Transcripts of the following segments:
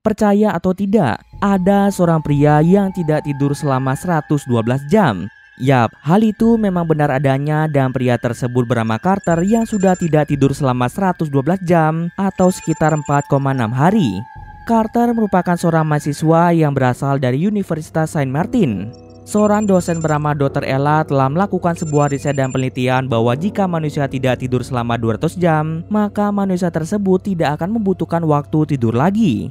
Percaya atau tidak, ada seorang pria yang tidak tidur selama 112 jam. Yap, hal itu memang benar adanya dan pria tersebut bernama Carter yang sudah tidak tidur selama 112 jam atau sekitar 4,6 hari. Carter merupakan seorang mahasiswa yang berasal dari Universitas Saint Martin. Seorang dosen bernama Dr. Ella telah melakukan sebuah riset dan penelitian bahwa jika manusia tidak tidur selama 200 jam, maka manusia tersebut tidak akan membutuhkan waktu tidur lagi.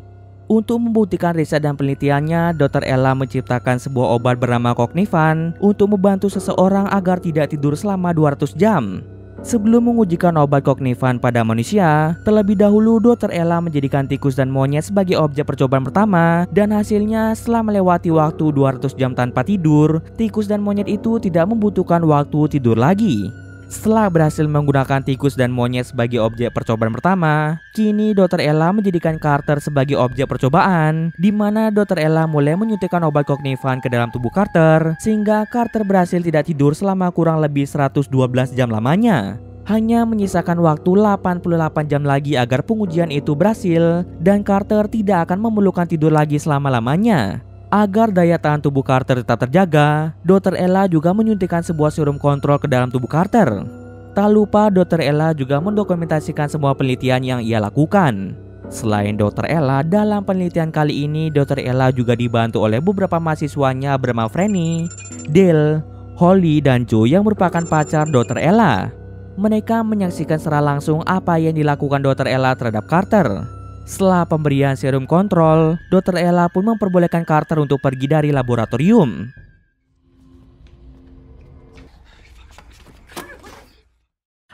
Untuk membuktikan riset dan penelitiannya, Dr. Ella menciptakan sebuah obat bernama Cognivan untuk membantu seseorang agar tidak tidur selama 200 jam. Sebelum mengujikan obat Cognivan pada manusia, terlebih dahulu Dr. Ella menjadikan tikus dan monyet sebagai objek percobaan pertama, dan hasilnya setelah melewati waktu 200 jam tanpa tidur, tikus dan monyet itu tidak membutuhkan waktu tidur lagi. Setelah berhasil menggunakan tikus dan monyet sebagai objek percobaan pertama, kini Dr. Ella menjadikan Carter sebagai objek percobaan, di mana Dr. Ella mulai menyuntikkan obat Cognivan ke dalam tubuh Carter, sehingga Carter berhasil tidak tidur selama kurang lebih 112 jam lamanya. Hanya menyisakan waktu 88 jam lagi agar pengujian itu berhasil, dan Carter tidak akan memerlukan tidur lagi selama-lamanya. Agar daya tahan tubuh Carter tetap terjaga, Dr. Ella juga menyuntikkan sebuah serum kontrol ke dalam tubuh Carter. Tak lupa Dr. Ella juga mendokumentasikan semua penelitian yang ia lakukan. Selain Dr. Ella, dalam penelitian kali ini Dr. Ella juga dibantu oleh beberapa mahasiswanya bernama Franny, Dale, Holly, dan Joe yang merupakan pacar Dr. Ella. Mereka menyaksikan secara langsung apa yang dilakukan Dr. Ella terhadap Carter. Setelah pemberian serum kontrol, Dr. Ella pun memperbolehkan Carter untuk pergi dari laboratorium.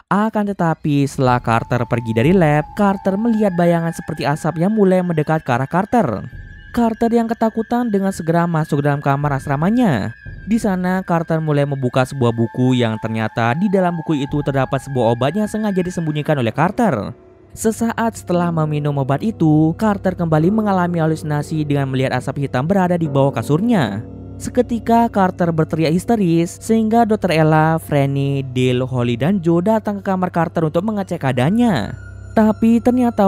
Akan tetapi setelah Carter pergi dari lab, Carter melihat bayangan seperti asap yang mulai mendekat ke arah Carter. Carter yang ketakutan dengan segera masuk dalam kamar asramanya. Di sana Carter mulai membuka sebuah buku yang ternyata di dalam buku itu terdapat sebuah obat yang sengaja disembunyikan oleh Carter. Sesaat setelah meminum obat itu, Carter kembali mengalami halusinasi dengan melihat asap hitam berada di bawah kasurnya. Seketika Carter berteriak histeris sehingga Dr. Ella, Franny, Dale, Holly, dan Joe datang ke kamar Carter untuk mengecek keadaannya. Tapi ternyata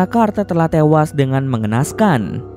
Carter telah tewas dengan mengenaskan.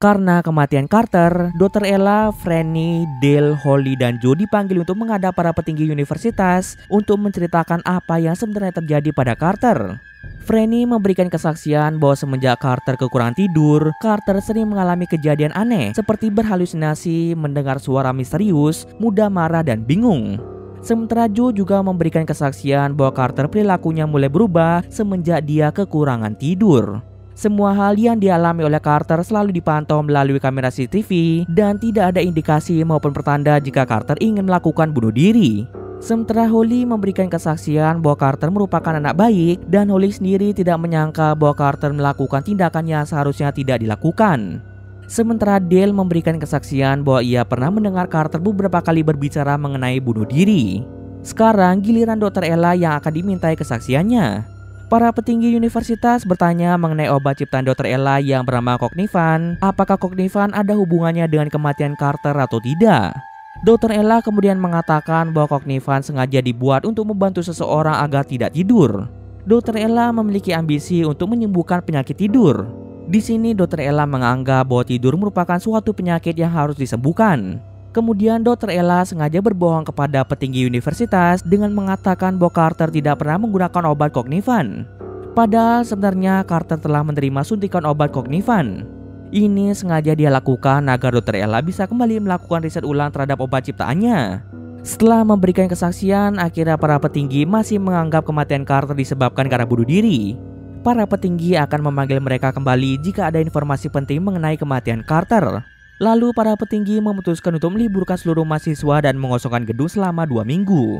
Karena kematian Carter, Dr. Ella, Franny, Dale, Holly, dan Joe dipanggil untuk menghadap para petinggi universitas untuk menceritakan apa yang sebenarnya terjadi pada Carter. Franny memberikan kesaksian bahwa semenjak Carter kekurangan tidur, Carter sering mengalami kejadian aneh seperti berhalusinasi, mendengar suara misterius, mudah marah, dan bingung. Sementara Joe juga memberikan kesaksian bahwa Carter perilakunya mulai berubah semenjak dia kekurangan tidur. Semua hal yang dialami oleh Carter selalu dipantau melalui kamera CCTV dan tidak ada indikasi maupun pertanda jika Carter ingin melakukan bunuh diri. Sementara Holly memberikan kesaksian bahwa Carter merupakan anak baik dan Holly sendiri tidak menyangka bahwa Carter melakukan tindakan yang seharusnya tidak dilakukan. Sementara Dale memberikan kesaksian bahwa ia pernah mendengar Carter beberapa kali berbicara mengenai bunuh diri. Sekarang giliran Dr. Ella yang akan dimintai kesaksiannya. Para petinggi universitas bertanya mengenai obat ciptaan Dr. Ella yang bernama Cognivan. Apakah Cognivan ada hubungannya dengan kematian Carter atau tidak? Dr. Ella kemudian mengatakan bahwa Cognivan sengaja dibuat untuk membantu seseorang agar tidak tidur. Dr. Ella memiliki ambisi untuk menyembuhkan penyakit tidur. Di sini Dr. Ella menganggap bahwa tidur merupakan suatu penyakit yang harus disembuhkan. Kemudian Dr. Ella sengaja berbohong kepada petinggi universitas dengan mengatakan bahwa Carter tidak pernah menggunakan obat Cognivan. Padahal sebenarnya Carter telah menerima suntikan obat Cognivan. Ini sengaja dia lakukan agar Dr. Ella bisa kembali melakukan riset ulang terhadap obat ciptaannya. Setelah memberikan kesaksian, akhirnya para petinggi masih menganggap kematian Carter disebabkan karena bunuh diri. Para petinggi akan memanggil mereka kembali jika ada informasi penting mengenai kematian Carter. Lalu para petinggi memutuskan untuk meliburkan seluruh mahasiswa dan mengosongkan gedung selama 2 minggu.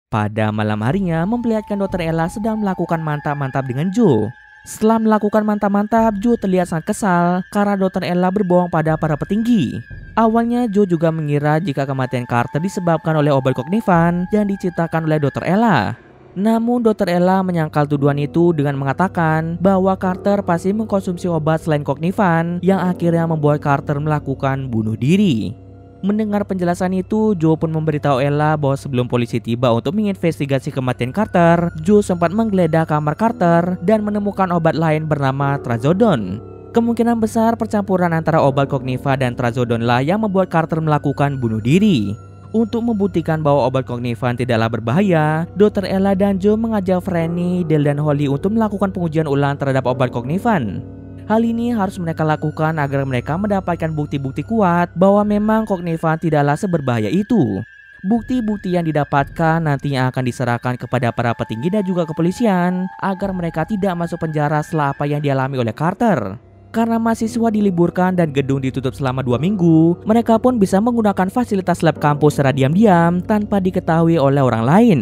Pada malam harinya memperlihatkan Dr. Ella sedang melakukan mantap-mantap dengan Joe. Setelah melakukan mantap-mantap, Joe terlihat sangat kesal karena Dr. Ella berbohong pada para petinggi. Awalnya Joe juga mengira jika kematian Carter disebabkan oleh obat Cognivan yang diciptakan oleh Dr. Ella. Namun Dr. Ella menyangkal tuduhan itu dengan mengatakan bahwa Carter pasti mengkonsumsi obat selain Cognivan yang akhirnya membuat Carter melakukan bunuh diri. Mendengar penjelasan itu, Joe pun memberitahu Ella bahwa sebelum polisi tiba untuk menginvestigasi kematian Carter, Joe sempat menggeledah kamar Carter dan menemukan obat lain bernama trazodone. Kemungkinan besar percampuran antara obat Cogniva dan trazodone lah yang membuat Carter melakukan bunuh diri. Untuk membuktikan bahwa obat Cognivan tidaklah berbahaya, Dr. Ella dan Joe mengajak Franny, Dale, dan Holly untuk melakukan pengujian ulang terhadap obat Cognivan. Hal ini harus mereka lakukan agar mereka mendapatkan bukti-bukti kuat bahwa memang Cognivan tidaklah seberbahaya itu. Bukti-bukti yang didapatkan nantinya akan diserahkan kepada para petinggi dan juga kepolisian agar mereka tidak masuk penjara setelah apa yang dialami oleh Carter. Karena mahasiswa diliburkan dan gedung ditutup selama 2 minggu, mereka pun bisa menggunakan fasilitas lab kampus secara diam-diam tanpa diketahui oleh orang lain.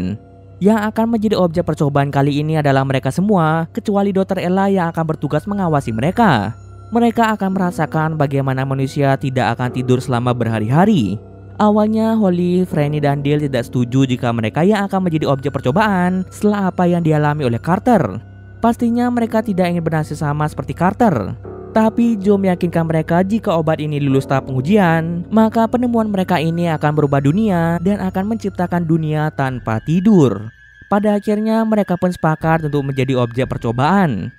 Yang akan menjadi objek percobaan kali ini adalah mereka semua, kecuali Dr. Ella yang akan bertugas mengawasi mereka. Mereka akan merasakan bagaimana manusia tidak akan tidur selama berhari-hari. Awalnya Holly, Franny, dan Dale tidak setuju jika mereka yang akan menjadi objek percobaan setelah apa yang dialami oleh Carter. Pastinya mereka tidak ingin bernasib sama seperti Carter. Tapi Joe meyakinkan mereka jika obat ini lulus tahap pengujian, maka penemuan mereka ini akan berubah dunia dan akan menciptakan dunia tanpa tidur. Pada akhirnya mereka pun sepakat untuk menjadi objek percobaan.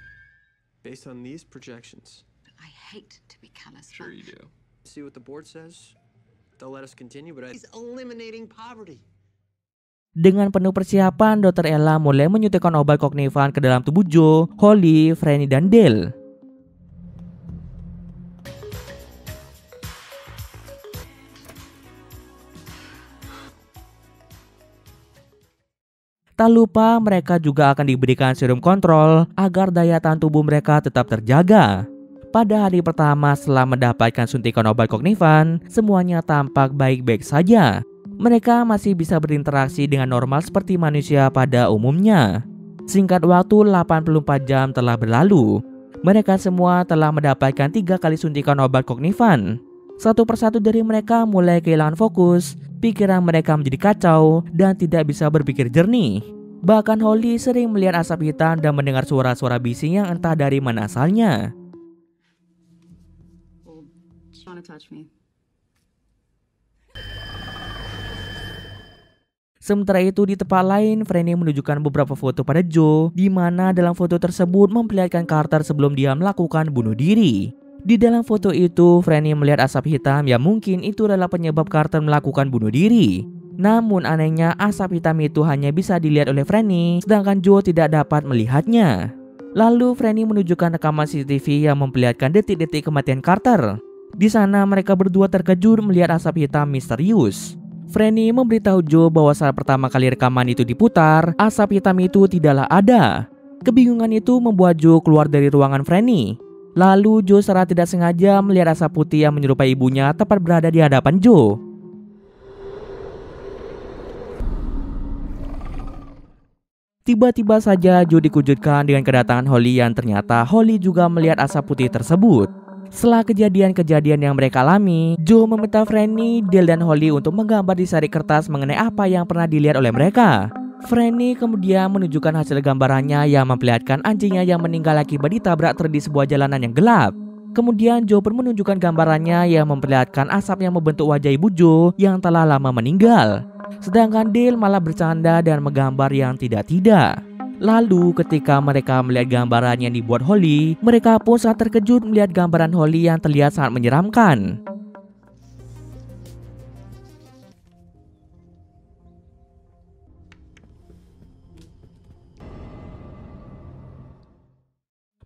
Based on these projections, I hate to be callous. sure you do. See what the board says? They'll let us continue, but he's eliminating poverty. Dengan penuh persiapan, Dr. Ella mulai menyuntikkan obat Cognivan ke dalam tubuh Joe, Holly, Franny, dan Dale. Tak lupa mereka juga akan diberikan serum kontrol agar daya tahan tubuh mereka tetap terjaga. Pada hari pertama setelah mendapatkan suntikan obat Cognivan, semuanya tampak baik-baik saja. Mereka masih bisa berinteraksi dengan normal seperti manusia pada umumnya. Singkat waktu 84 jam telah berlalu. Mereka semua telah mendapatkan 3 kali suntikan obat Cognivan. Satu persatu dari mereka mulai kehilangan fokus, pikiran mereka menjadi kacau dan tidak bisa berpikir jernih. Bahkan Holly sering melihat asap hitam dan mendengar suara-suara bising yang entah dari mana asalnya. Sementara itu di tempat lain, Franny menunjukkan beberapa foto pada Joe, di mana dalam foto tersebut memperlihatkan Carter sebelum dia melakukan bunuh diri. Di dalam foto itu, Franny melihat asap hitam yang mungkin itu adalah penyebab Carter melakukan bunuh diri. Namun anehnya asap hitam itu hanya bisa dilihat oleh Franny, sedangkan Joe tidak dapat melihatnya. Lalu Franny menunjukkan rekaman CCTV yang memperlihatkan detik-detik kematian Carter. Di sana mereka berdua terkejut melihat asap hitam misterius. Franny memberitahu Joe bahwa saat pertama kali rekaman itu diputar, asap hitam itu tidaklah ada. Kebingungan itu membuat Joe keluar dari ruangan Franny. Lalu Joe secara tidak sengaja melihat asap putih yang menyerupai ibunya tepat berada di hadapan Joe. Tiba-tiba saja Joe dikejutkan dengan kedatangan Holly yang ternyata Holly juga melihat asap putih tersebut. Setelah kejadian-kejadian yang mereka alami, Joe meminta Franny, Dale, dan Holly untuk menggambar di sari kertas mengenai apa yang pernah dilihat oleh mereka. Franny kemudian menunjukkan hasil gambarannya yang memperlihatkan anjingnya yang meninggal akibat ditabrak truk di sebuah jalanan yang gelap. Kemudian Joe pun menunjukkan gambarannya yang memperlihatkan asap yang membentuk wajah ibu Joe yang telah lama meninggal. Sedangkan Dale malah bercanda dan menggambar yang tidak-tidak. Lalu ketika mereka melihat gambaran yang dibuat Holly, mereka pun sangat terkejut melihat gambaran Holly yang terlihat sangat menyeramkan.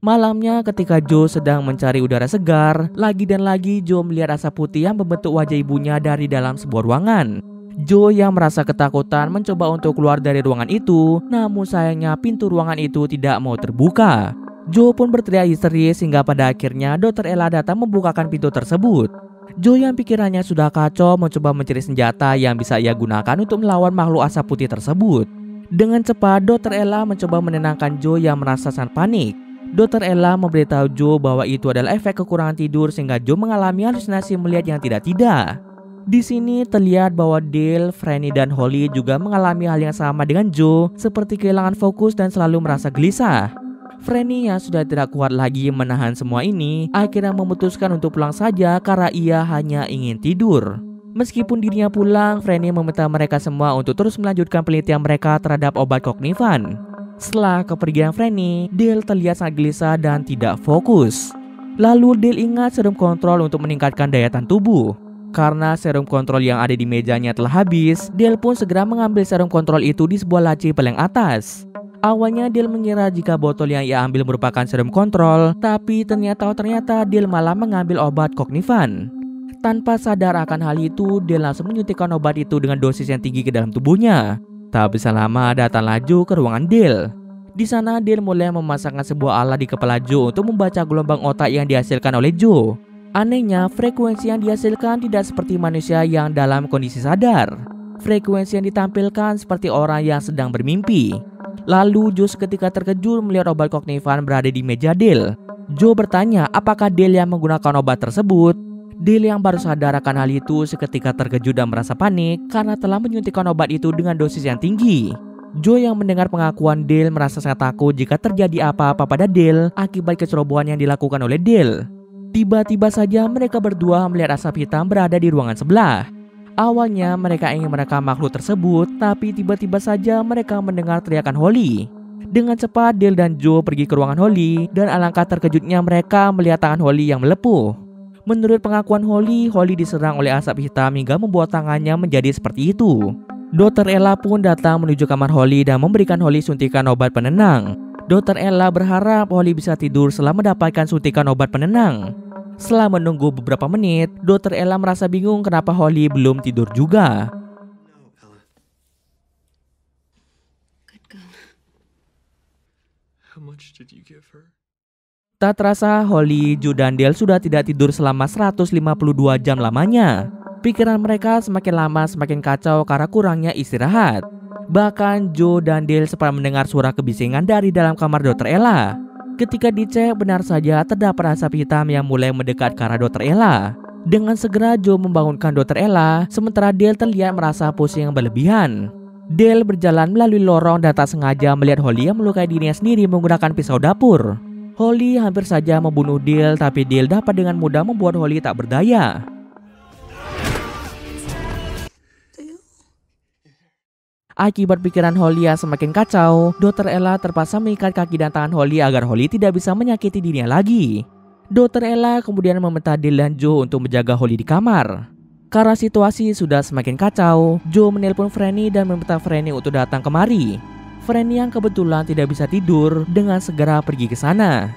Malamnya ketika Joe sedang mencari udara segar, lagi dan lagi Joe melihat asap putih yang membentuk wajah ibunya dari dalam sebuah ruangan. Joe yang merasa ketakutan mencoba untuk keluar dari ruangan itu, namun sayangnya pintu ruangan itu tidak mau terbuka. Joe pun berteriak histeris hingga pada akhirnya Dr. Ella datang membukakan pintu tersebut. Joe yang pikirannya sudah kacau mencoba mencari senjata yang bisa ia gunakan untuk melawan makhluk asap putih tersebut. Dengan cepat Dr. Ella mencoba menenangkan Joe yang merasa sangat panik. Dr. Ella memberitahu Joe bahwa itu adalah efek kekurangan tidur sehingga Joe mengalami halusinasi melihat yang tidak-tidak. Di sini terlihat bahwa Dale, Franny, dan Holly juga mengalami hal yang sama dengan Joe, seperti kehilangan fokus dan selalu merasa gelisah. Franny yang sudah tidak kuat lagi menahan semua ini, akhirnya memutuskan untuk pulang saja karena ia hanya ingin tidur. Meskipun dirinya pulang, Franny meminta mereka semua untuk terus melanjutkan penelitian mereka terhadap obat Cognivan. Setelah kepergian Franny, Dale terlihat sangat gelisah dan tidak fokus. Lalu Dale ingat serum kontrol untuk meningkatkan daya tahan tubuh. Karena serum kontrol yang ada di mejanya telah habis, Dale pun segera mengambil serum kontrol itu di sebuah laci paling atas. Awalnya Dale mengira jika botol yang ia ambil merupakan serum kontrol, tapi ternyata Dale malah mengambil obat Cognivan. Tanpa sadar akan hal itu, Dale langsung menyuntikkan obat itu dengan dosis yang tinggi ke dalam tubuhnya. Tak bisa lama, datang laju ke ruangan Dale. Di sana Dale mulai memasangkan sebuah alat di kepala Joe untuk membaca gelombang otak yang dihasilkan oleh Joe. Anehnya, frekuensi yang dihasilkan tidak seperti manusia yang dalam kondisi sadar. Frekuensi yang ditampilkan seperti orang yang sedang bermimpi. Lalu Joe seketika terkejut melihat obat Cognivan berada di meja Dale. Joe bertanya apakah Dale yang menggunakan obat tersebut. Dale yang baru sadar akan hal itu seketika terkejut dan merasa panik karena telah menyuntikkan obat itu dengan dosis yang tinggi. Joe yang mendengar pengakuan Dale merasa sangat takut jika terjadi apa-apa pada Dale akibat kecerobohan yang dilakukan oleh Dale. Tiba-tiba saja mereka berdua melihat asap hitam berada di ruangan sebelah. Awalnya mereka ingin merekam makhluk tersebut, tapi tiba-tiba saja mereka mendengar teriakan Holly. Dengan cepat Dale dan Joe pergi ke ruangan Holly dan alangkah terkejutnya mereka melihat tangan Holly yang melepuh. Menurut pengakuan Holly diserang oleh asap hitam hingga membuat tangannya menjadi seperti itu. Dr. Ella pun datang menuju kamar Holly dan memberikan Holly suntikan obat penenang. Dr. Ella berharap Holly bisa tidur setelah mendapatkan suntikan obat penenang. Setelah menunggu beberapa menit, Dr. Ella merasa bingung kenapa Holly belum tidur juga. No, Ella. Good girl. How much did you give her? Tak terasa, Holly, Joe dan Dale sudah tidak tidur selama 152 jam lamanya. Pikiran mereka semakin lama semakin kacau karena kurangnya istirahat. Bahkan Joe dan Dale sempat mendengar suara kebisingan dari dalam kamar Dr. Ella. Ketika dicek, benar saja terdapat asap hitam yang mulai mendekat ke arah Dr. Ella. Dengan segera Joe membangunkan Dr. Ella, sementara Dale terlihat merasa pusing berlebihan. Dale berjalan melalui lorong dan tak sengaja melihat Holly yang melukai dirinya sendiri menggunakan pisau dapur. Holly hampir saja membunuh Dale, tapi Dale dapat dengan mudah membuat Holly tak berdaya. Akibat pikiran Holly yang semakin kacau, Dr. Ella terpaksa mengikat kaki dan tangan Holly agar Holly tidak bisa menyakiti dirinya lagi. Dr. Ella kemudian meminta Dale dan Joe untuk menjaga Holly di kamar. Karena situasi sudah semakin kacau, Joe menelpon Franny dan meminta Franny untuk datang kemari. Franny yang kebetulan tidak bisa tidur dengan segera pergi ke sana.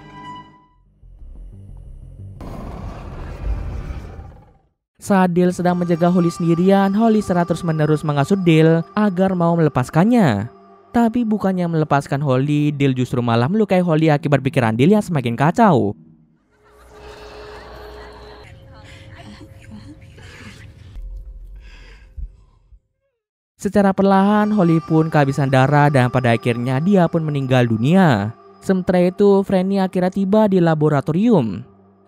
Saat Dale sedang menjaga Holly sendirian, Holly terus-menerus mengasut Dale agar mau melepaskannya. Tapi bukannya melepaskan Holly, Dale justru malah melukai Holly akibat pikiran Dale yang semakin kacau. Secara perlahan, Holly pun kehabisan darah dan pada akhirnya dia pun meninggal dunia. Sementara itu, Franny akhirnya tiba di laboratorium.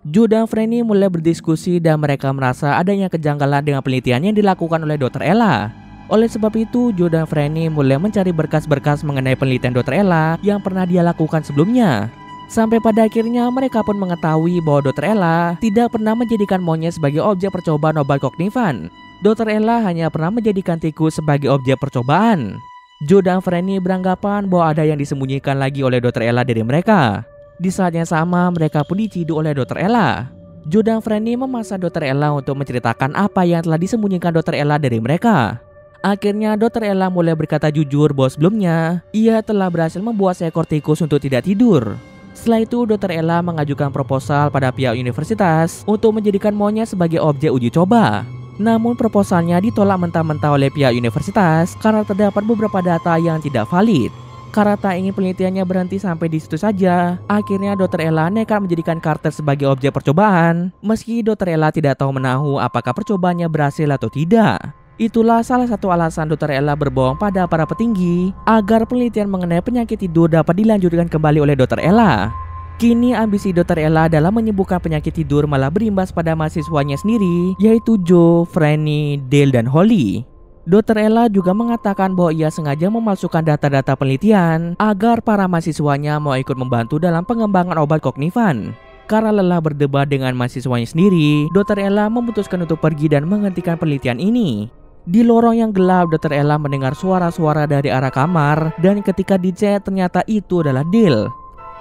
Joe dan Franny mulai berdiskusi dan mereka merasa adanya kejanggalan dengan penelitian yang dilakukan oleh Dr. Ella. Oleh sebab itu, Joe dan Franny mulai mencari berkas-berkas mengenai penelitian Dr. Ella yang pernah dia lakukan sebelumnya. Sampai pada akhirnya mereka pun mengetahui bahwa Dr. Ella tidak pernah menjadikan monyet sebagai objek percobaan obat Cognivan. Dr. Ella hanya pernah menjadikan tikus sebagai objek percobaan. Joe dan Franny beranggapan bahwa ada yang disembunyikan lagi oleh Dr. Ella dari mereka. Di saat yang sama, mereka pun diciduk oleh Dr. Ella. Joe dan Franny memaksa Dr. Ella untuk menceritakan apa yang telah disembunyikan Dr. Ella dari mereka. Akhirnya Dr. Ella mulai berkata jujur bahwa sebelumnya ia telah berhasil membuat seekor tikus untuk tidak tidur. Setelah itu, Dr. Ella mengajukan proposal pada pihak universitas untuk menjadikan monyet sebagai objek uji coba. Namun proposalnya ditolak mentah-mentah oleh pihak universitas karena terdapat beberapa data yang tidak valid. Karena tak ingin penelitiannya berhenti sampai di situ saja, akhirnya Dr. Ella nekat menjadikan Carter sebagai objek percobaan. Meski Dr. Ella tidak tahu menahu apakah percobaannya berhasil atau tidak. Itulah salah satu alasan Dr. Ella berbohong pada para petinggi agar penelitian mengenai penyakit tidur dapat dilanjutkan kembali oleh Dr. Ella. Kini ambisi Dr. Ella dalam menyembuhkan penyakit tidur malah berimbas pada mahasiswanya sendiri, yaitu Joe, Franny, Dale, dan Holly. Dr. Ella juga mengatakan bahwa ia sengaja memalsukan data-data penelitian agar para mahasiswanya mau ikut membantu dalam pengembangan obat Cognivan. Karena lelah berdebat dengan mahasiswanya sendiri, Dr. Ella memutuskan untuk pergi dan menghentikan penelitian ini. Di lorong yang gelap, Dr. Ella mendengar suara-suara dari arah kamar, dan ketika dicek ternyata itu adalah Dale.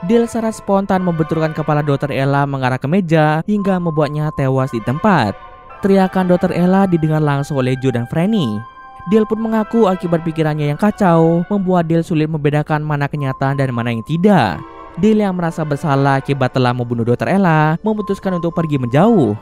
Dale secara spontan membenturkan kepala Dr. Ella mengarah ke meja hingga membuatnya tewas di tempat. Teriakan Dr. Ella didengar langsung oleh Joe dan Franny. Dale pun mengaku akibat pikirannya yang kacau membuat Dale sulit membedakan mana kenyataan dan mana yang tidak. Dale yang merasa bersalah akibat telah membunuh Dr. Ella memutuskan untuk pergi menjauh.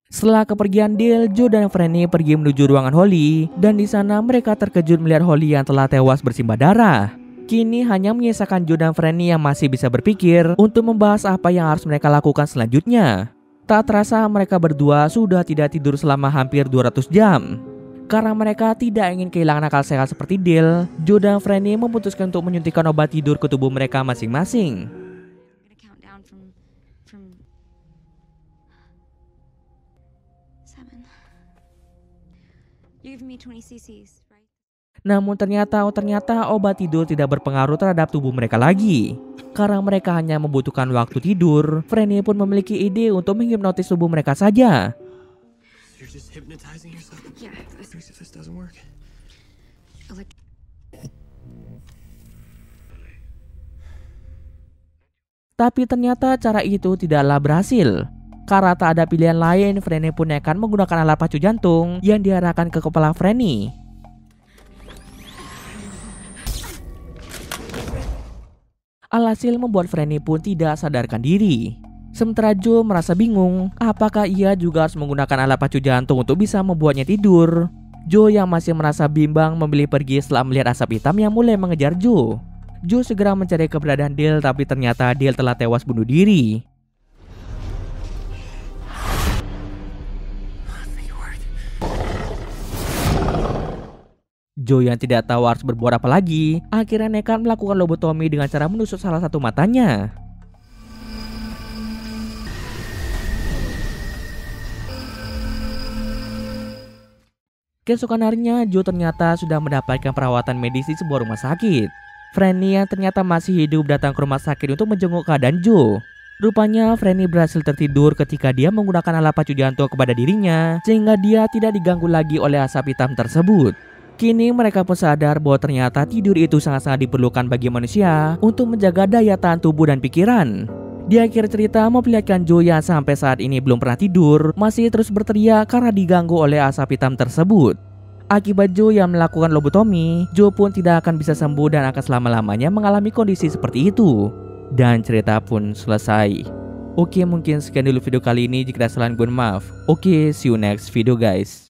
Setelah kepergian Dale, Joe dan Franny pergi menuju ruangan Holly, dan di sana mereka terkejut melihat Holly yang telah tewas bersimbah darah. Kini hanya menyisakan Joe dan Franny yang masih bisa berpikir untuk membahas apa yang harus mereka lakukan selanjutnya. Tak terasa mereka berdua sudah tidak tidur selama hampir 200 jam. Karena mereka tidak ingin kehilangan akal sehat seperti Dale, Joe dan Franny memutuskan untuk menyuntikkan obat tidur ke tubuh mereka masing-masing. Namun ternyata obat tidur tidak berpengaruh terhadap tubuh mereka lagi. Karena mereka hanya membutuhkan waktu tidur, Franny pun memiliki ide untuk menghipnotis tubuh mereka saja. Tapi ternyata cara itu tidaklah berhasil. Karena tak ada pilihan lain, Franny pun akan menggunakan alat pacu jantung yang diarahkan ke kepala Franny. Alhasil membuat Franny pun tidak sadarkan diri. Sementara Joe merasa bingung, apakah ia juga harus menggunakan alat pacu jantung untuk bisa membuatnya tidur. Joe yang masih merasa bimbang memilih pergi setelah melihat asap hitam yang mulai mengejar Joe. Joe segera mencari keberadaan Dale, tapi ternyata Dale telah tewas bunuh diri. Joe yang tidak tahu harus berbuat apa lagi, akhirnya nekat melakukan lobotomi dengan cara menusuk salah satu matanya. Keesokan harinya, Joe ternyata sudah mendapatkan perawatan medis di sebuah rumah sakit. Franny yang ternyata masih hidup datang ke rumah sakit untuk menjenguk keadaan Joe. Rupanya Franny berhasil tertidur ketika dia menggunakan alat pacu jantung kepada dirinya, sehingga dia tidak diganggu lagi oleh asap hitam tersebut. Kini mereka pun sadar bahwa ternyata tidur itu sangat-sangat diperlukan bagi manusia untuk menjaga daya tahan tubuh dan pikiran. Di akhir cerita memperlihatkan Joe yang sampai saat ini belum pernah tidur masih terus berteriak karena diganggu oleh asap hitam tersebut. Akibat Joe yang melakukan lobotomi, Joe pun tidak akan bisa sembuh dan akan selama-lamanya mengalami kondisi seperti itu. Dan cerita pun selesai. Oke, mungkin sekian dulu video kali ini. Jika ada kesalahan, gue maaf. Oke, see you next video guys.